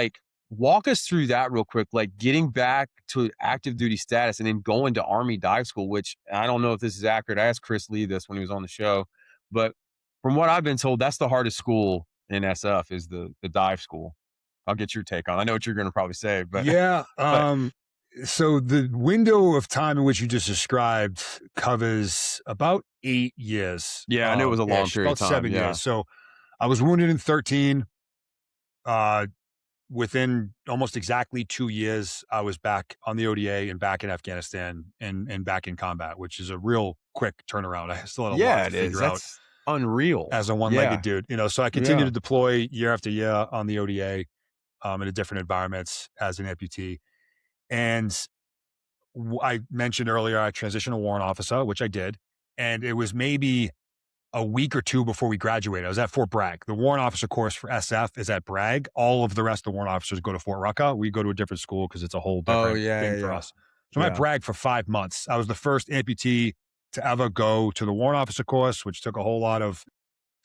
Like, walk us through that real quick, like getting back to active duty status and then going to Army dive school, which I don't know if this is accurate. I asked Chris Lee this when he was on the show, but from what I've been told, that's the hardest school in SF is the dive school. I'll get your take on it. I know what you're going to probably say, but Yeah. but So the window of time in which you just described covers about 8 years, yeah, I knew it was a long ish, period of about time. 7 years. Yeah. So I was wounded in 13. Uh, Within almost exactly 2 years, I was back on the ODA and back in Afghanistan and back in combat, which is a real quick turnaround. I still had a lot Yeah, to it is. figure out That's unreal. as a one-legged Yeah. dude, so I continued Yeah. to deploy year after year on the ODA, into different environments as an amputee. And I mentioned earlier, I transitioned to warrant officer, which I did. And it was maybe a week or two before we graduated. I was at Fort Bragg. The warrant officer course for SF is at Bragg. All of the rest of the warrant officers go to Fort Rucker. We go to a different school because it's a whole Oh, different yeah, thing yeah, for yeah. us. So I'm at Yeah. Bragg for 5 months. I was the first amputee to ever go to the warrant officer course, which took a whole lot of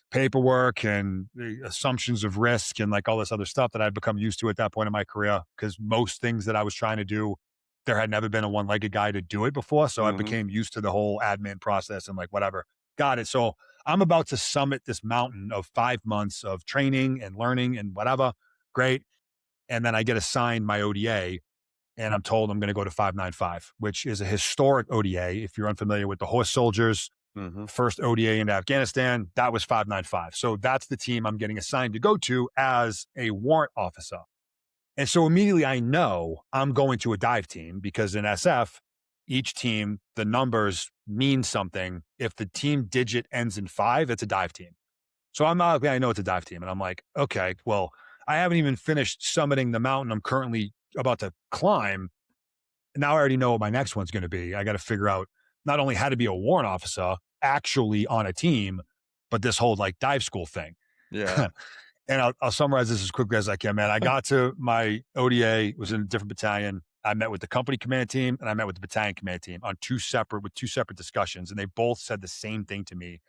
paperwork and the assumptions of risk and like all this other stuff that I'd become used to at that point in my career. Because most things that I was trying to do, there had never been a one-legged guy to do it before. So I Mhm. became used to the whole admin process and like whatever. Got it. So I'm about to summit this mountain of 5 months of training and learning and whatever. Great. And then I get assigned my ODA and I'm told I'm going to go to 595, which is a historic ODA. If you're unfamiliar with the horse soldiers, Mhm. first ODA in Afghanistan, that was 595. So that's the team I'm getting assigned to go to as a warrant officer. And so immediately I know I'm going to a dive team because in SF, each team, the numbers mean something. If the team digit ends in 5, it's a dive team. So I know it's a dive team. And I'm like, okay, well, I haven't even finished summiting the mountain I'm currently about to climb. Now I already know what my next one's going to be. I got to figure out not only how to be a warrant officer actually on a team, but this whole like dive school thing. Yeah. And I'll summarize this as quickly as I can, man. I got to my ODA, was in a different battalion. I met with the company command team and I met with the battalion command team on two separate discussions. And they both said the same thing to me,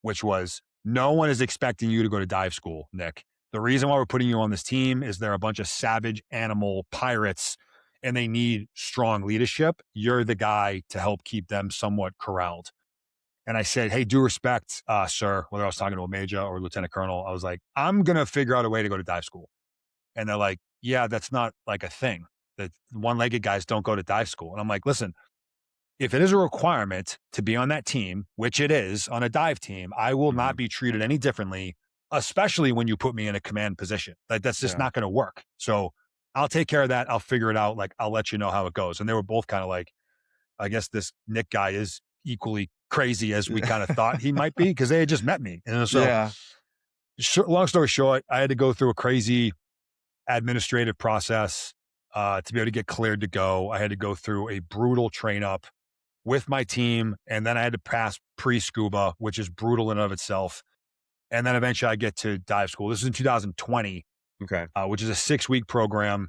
which was no one is expecting you to go to dive school, Nick. The reason why we're putting you on this team is they're a bunch of savage animal pirates and they need strong leadership. You're the guy to help keep them somewhat corralled. And I said, hey, due respect, sir, whether I was talking to a major or lieutenant colonel, I was like, I'm going to figure out a way to go to dive school. And they're like, yeah, that's not like a thing. That one-legged guys don't go to dive school. And I'm like, listen, if it is a requirement to be on that team, which it is on a dive team, I will not Mhm. be treated any differently, especially when you put me in a command position. Like that's just Yeah. not going to work. So I'll take care of that. I'll figure it out. Like I'll let you know how it goes. And they were both kind of like, I guess this Nick guy is equally crazy as we kind of thought he might be because they had just met me. And so, Yeah. long story short, I had to go through a crazy administrative process to be able to get cleared to go. I had to go through a brutal train up with my team, and then I had to pass pre-scuba, which is brutal in and of itself. And then eventually I get to dive school. This is in 2020, Okay. which is a 6-week program.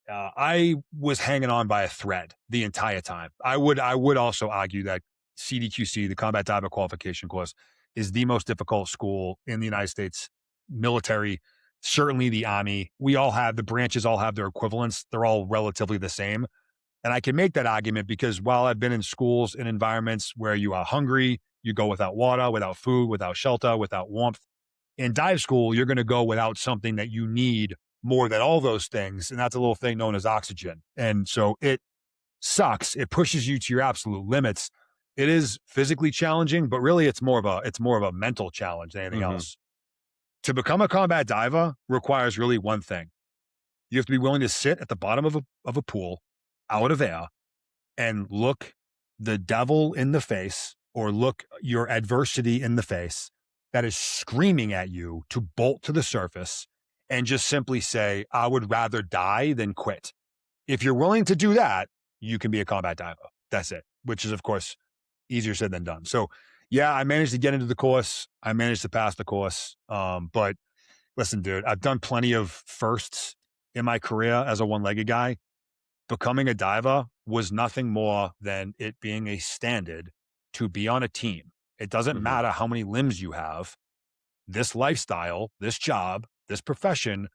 I was hanging on by a thread the entire time. I would also argue that CDQC, the Combat Diver Qualification Course, is the most difficult school in the United States military. Certainly the Army. The branches all have their equivalents. They're all relatively the same. And I can make that argument because while I've been in schools and environments where you are hungry, you go without water, without food, without shelter, without warmth. In dive school, you're going to go without something that you need more than all those things. And that's a little thing known as oxygen. And so it sucks. It pushes you to your absolute limits. It is physically challenging, but really it's more of a mental challenge than anything Mhm. else. To become a combat diver requires really one thing. You have to be willing to sit at the bottom of a pool out of air and look the devil in the face or look your adversity in the face that is screaming at you to bolt to the surface and just simply say, I would rather die than quit. If you're willing to do that, you can be a combat diver. That's it, which is, of course, easier said than done. So, yeah, I managed to get into the course. I managed to pass the course. But listen, dude, I've done plenty of firsts in my career as a one-legged guy. Becoming a diver was nothing more than it being a standard to be on a team. It doesn't Mhm. matter how many limbs you have. This lifestyle, this job, this profession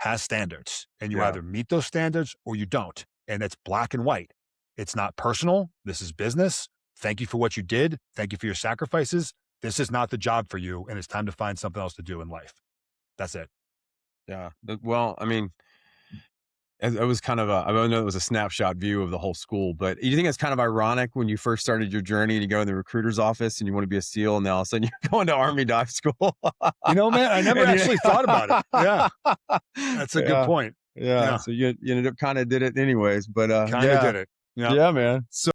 has standards, and you Yeah. either meet those standards or you don't. And it's black and white. It's not personal. This is business. Thank you for what you did. Thank you for your sacrifices. This is not the job for you, and it's time to find something else to do in life. That's it. Yeah. Well, I mean, it was kind of I know it was a snapshot view of the whole school, but you think it's kind of ironic when you first started your journey and you go in the recruiter's office and you want to be a SEAL, and now all of a sudden you're going to Army dive school. You know, man, I never And actually thought about it. Yeah, that's a good yeah, point. yeah. Yeah, So you ended up kind of did it anyways, but kind of yeah, did it. Yeah. yeah, man. So